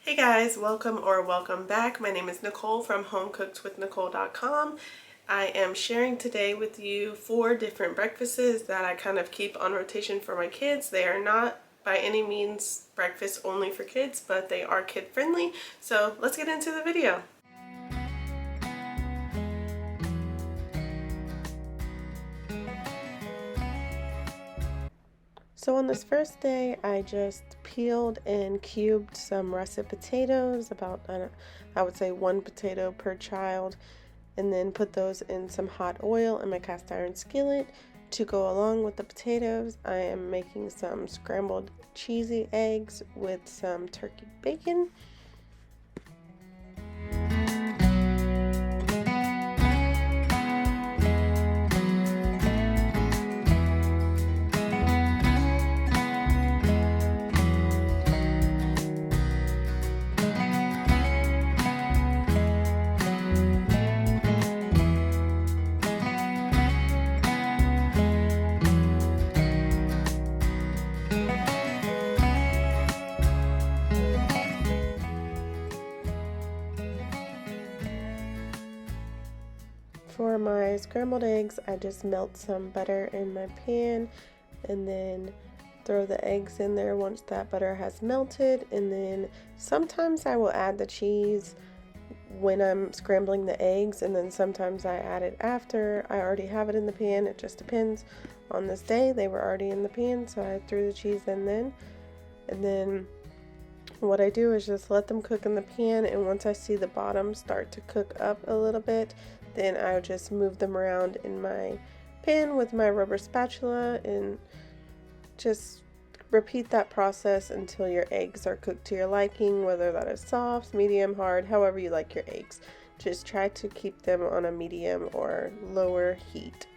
Hey guys, welcome back. My name is Nicole from homecookedwithnicole.com. I am sharing today with you 4 different breakfasts that I kind of keep on rotation for my kids. They are not by any means breakfast only for kids, but they are kid friendly. So let's get into the video. So on this first day, I just peeled and cubed some russet potatoes, about I would say 1 potato per child, and then put those in some hot oil in my cast iron skillet. To go along with the potatoes, I am making some scrambled cheesy eggs with some turkey bacon. For my scrambled eggs, I just melt some butter in my pan and then throw the eggs in there once that butter has melted, and then sometimes I will add the cheese when I'm scrambling the eggs, and then sometimes I add it after I already have it in the pan. It just depends. On this day they were already in the pan, so I threw the cheese in then. And then what I do is just let them cook in the pan, and once I see the bottom start to cook up a little bit, then I'll just move them around in my pan with my rubber spatula and just repeat that process until your eggs are cooked to your liking, whether that is soft, medium, hard, however you like your eggs. Just try to keep them on a medium or lower heat.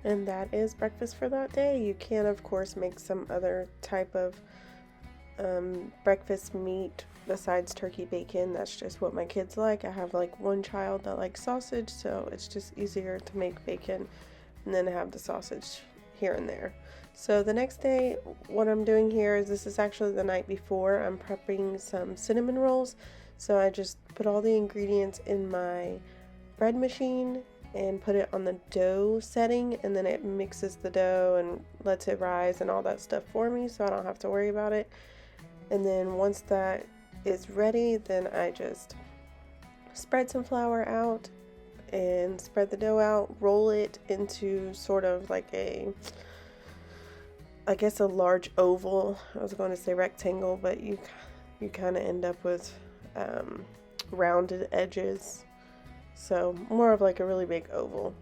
And that is breakfast for that day. You can, of course, make some other type of breakfast meat besides turkey bacon. That's just what my kids like. I have like one child that likes sausage, so it's just easier to make bacon and then have the sausage here and there. So the next day, what I'm doing here is, this is actually the night before, I'm prepping some cinnamon rolls. So I just put all the ingredients in my bread machine and put it on the dough setting, and then it mixes the dough and lets it rise and all that stuff for me, so I don't have to worry about it. And then once that is ready, then I just spread some flour out and spread the dough out, roll it into sort of like a large oval. I was going to say rectangle, but you kind of end up with rounded edges. So more of like a really big oval.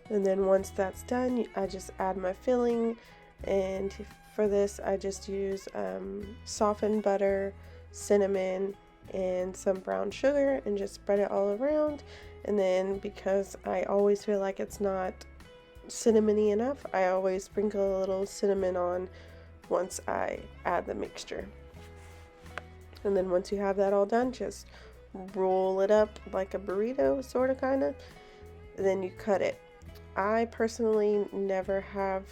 And then once that's done, I just add my filling, and for this I just use softened butter, cinnamon, and some brown sugar, and just spread it all around. And then because I always feel like it's not cinnamony enough, I always sprinkle a little cinnamon on once I add the mixture. And then once you have that all done, just roll it up like a burrito, sort of, kind of, and then you cut it. I personally never have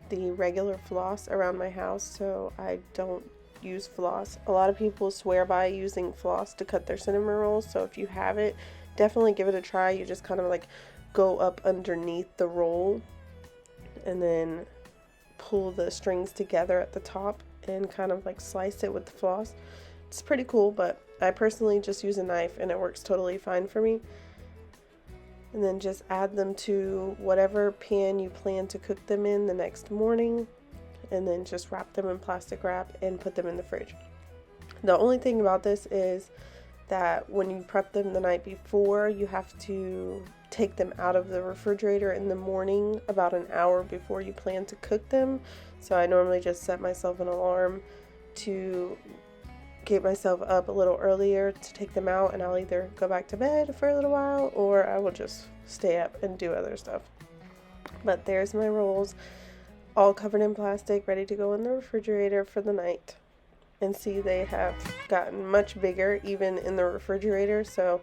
the regular floss around my house, so I don't use floss. A lot of people swear by using floss to cut their cinnamon rolls, so if you have it, definitely give it a try. You just kind of like go up underneath the roll and then pull the strings together at the top and kind of like slice it with the floss. It's pretty cool, but I personally just use a knife and it works totally fine for me. And then just add them to whatever pan you plan to cook them in the next morning, and then just wrap them in plastic wrap and put them in the fridge. The only thing about this is that when you prep them the night before, you have to take them out of the refrigerator in the morning about an hour before you plan to cook them. So I normally just set myself an alarm to get myself up a little earlier to take them out, and I'll either go back to bed for a little while or I will just stay up and do other stuff. But there's my rolls, all covered in plastic, ready to go in the refrigerator for the night. And see, they have gotten much bigger even in the refrigerator, so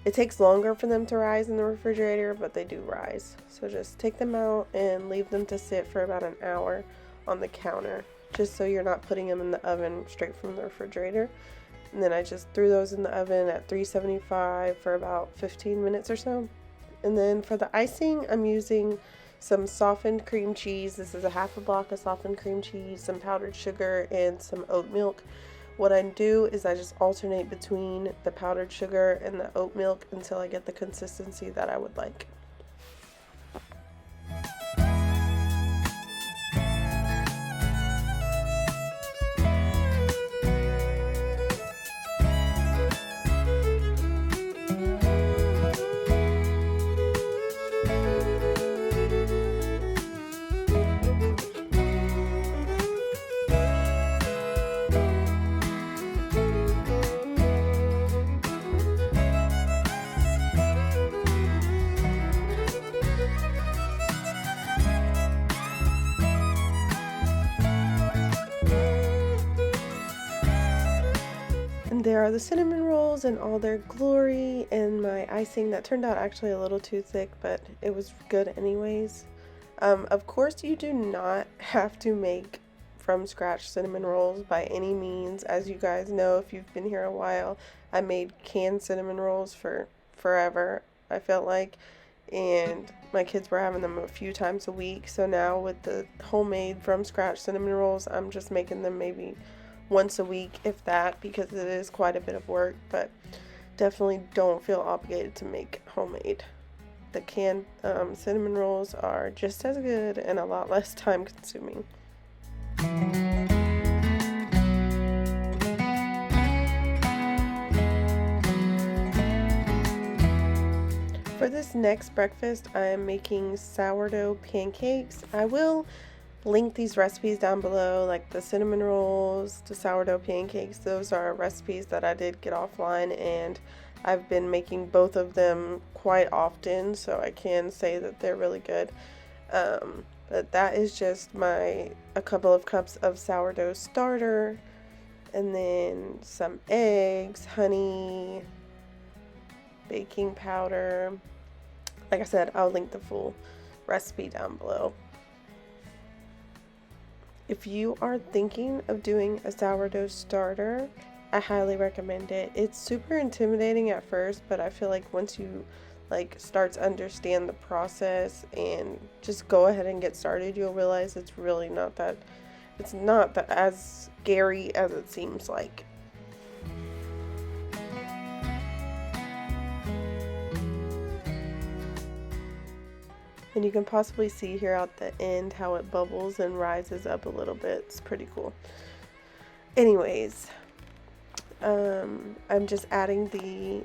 it takes longer for them to rise in the refrigerator, but they do rise. So just take them out and leave them to sit for about an hour on the counter, just so you're not putting them in the oven straight from the refrigerator. And then I just threw those in the oven at 375 for about 15 minutes or so. And then for the icing, I'm using some softened cream cheese. This is a half a block of softened cream cheese, some powdered sugar, and some oat milk. What I do is I just alternate between the powdered sugar and the oat milk until I get the consistency that I would like. There are the cinnamon rolls in all their glory, and my icing that turned out actually a little too thick, but it was good anyways. Of course, you do not have to make from scratch cinnamon rolls by any means. As you guys know, if you've been here a while, I made canned cinnamon rolls for forever, I felt like, and my kids were having them a few times a week. So now with the homemade from scratch cinnamon rolls, I'm just making them maybe once a week, if that, because it is quite a bit of work, but definitely don't feel obligated to make homemade. The canned cinnamon rolls are just as good and a lot less time consuming. For this next breakfast, I am making sourdough pancakes. I will link these recipes down below, like the cinnamon rolls, the sourdough pancakes. Those are recipes that I did get offline, and I've been making both of them quite often, so I can say that they're really good. But that is just a couple of cups of sourdough starter, and then some eggs, honey, baking powder. Like I said, I'll link the full recipe down below. If you are thinking of doing a sourdough starter, I highly recommend it. It's super intimidating at first, but I feel like once you start to understand the process and just go ahead and get started, you'll realize it's really not that as scary as it seems like. And you can possibly see here at the end how it bubbles and rises up a little bit. It's pretty cool. Anyways, I'm just adding the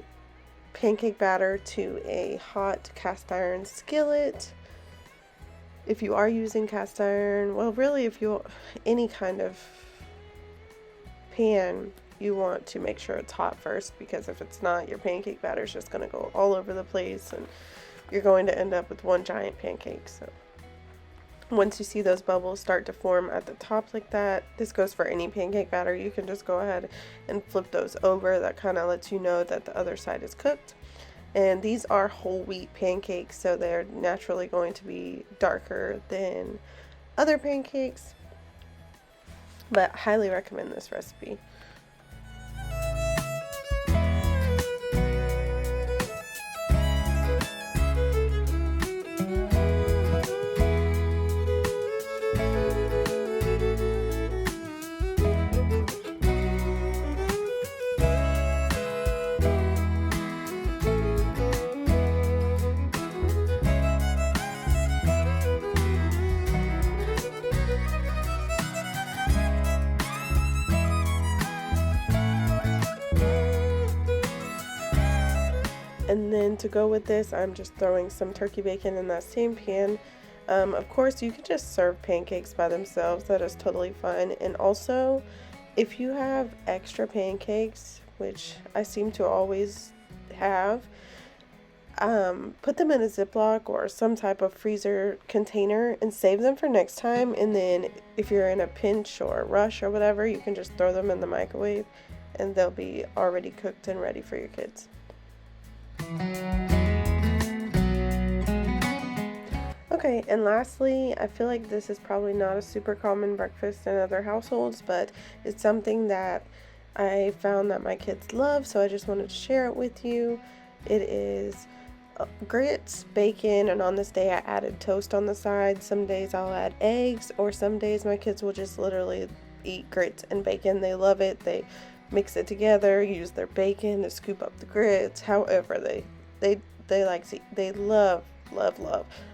pancake batter to a hot cast iron skillet. If you are using cast iron, well, really, if you any kind of pan, you want to make sure it's hot first, because if it's not, your pancake batter is just going to go all over the place and you're going to end up with one giant pancake. So once you see those bubbles start to form at the top like that, this goes for any pancake batter, you can just go ahead and flip those over. That kind of lets you know that the other side is cooked. And these are whole wheat pancakes, so they're naturally going to be darker than other pancakes, but highly recommend this recipe. And then to go with this, I'm just throwing some turkey bacon in that same pan. Of course, you could just serve pancakes by themselves. That is totally fine. And also, if you have extra pancakes, which I seem to always have, put them in a Ziploc or some type of freezer container and save them for next time. And then if you're in a pinch or a rush or whatever, you can just throw them in the microwave and they'll be already cooked and ready for your kids. Okay, and lastly, I feel like this is probably not a super common breakfast in other households, but it's something that I found that my kids love, so I just wanted to share it with you. It is grits, bacon, and on this day I added toast on the side. Some days I'll add eggs, or some days my kids will just literally eat grits and bacon. They love it. They mix it together, use their bacon to scoop up the grits. However, they like to, they love.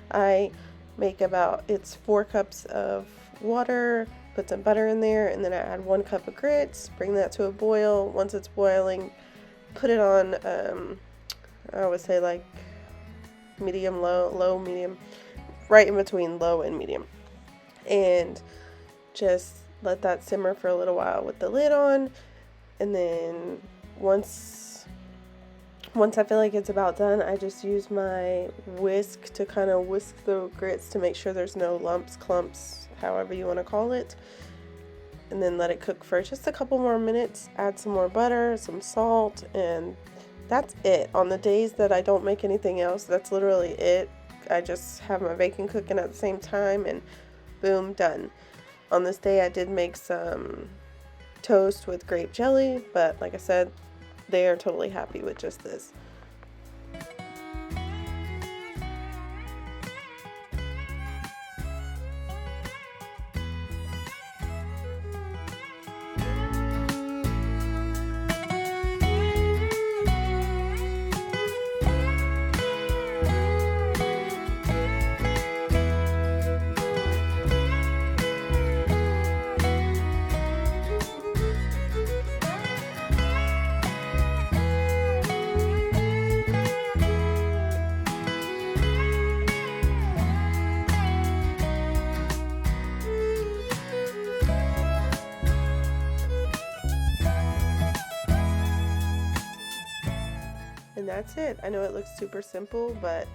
I make it's 4 cups of water, put some butter in there, and then I add 1 cup of grits, bring that to a boil. Once it's boiling, put it on, I would say like medium, low, medium, right in between low and medium. And just let that simmer for a little while with the lid on. And then once I feel like it's about done, I just use my whisk to kind of whisk the grits to make sure there's no lumps, clumps, however you want to call it. And then let it cook for just a couple more minutes. Add some more butter, some salt, and that's it. On the days that I don't make anything else, that's literally it. I just have my bacon cooking at the same time and boom, done. On this day I did make some toast with grape jelly, but like I said, they are totally happy with just this. And that's it. I know it looks super simple, but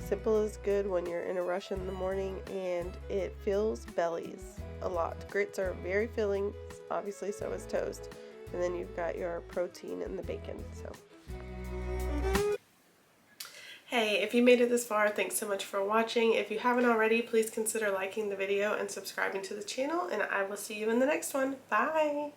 simple is good when you're in a rush in the morning, and it fills bellies a lot. Grits are very filling, obviously so is toast. And then you've got your protein in the bacon. So, hey, if you made it this far, thanks so much for watching. If you haven't already, please consider liking the video and subscribing to the channel, and I will see you in the next one. Bye!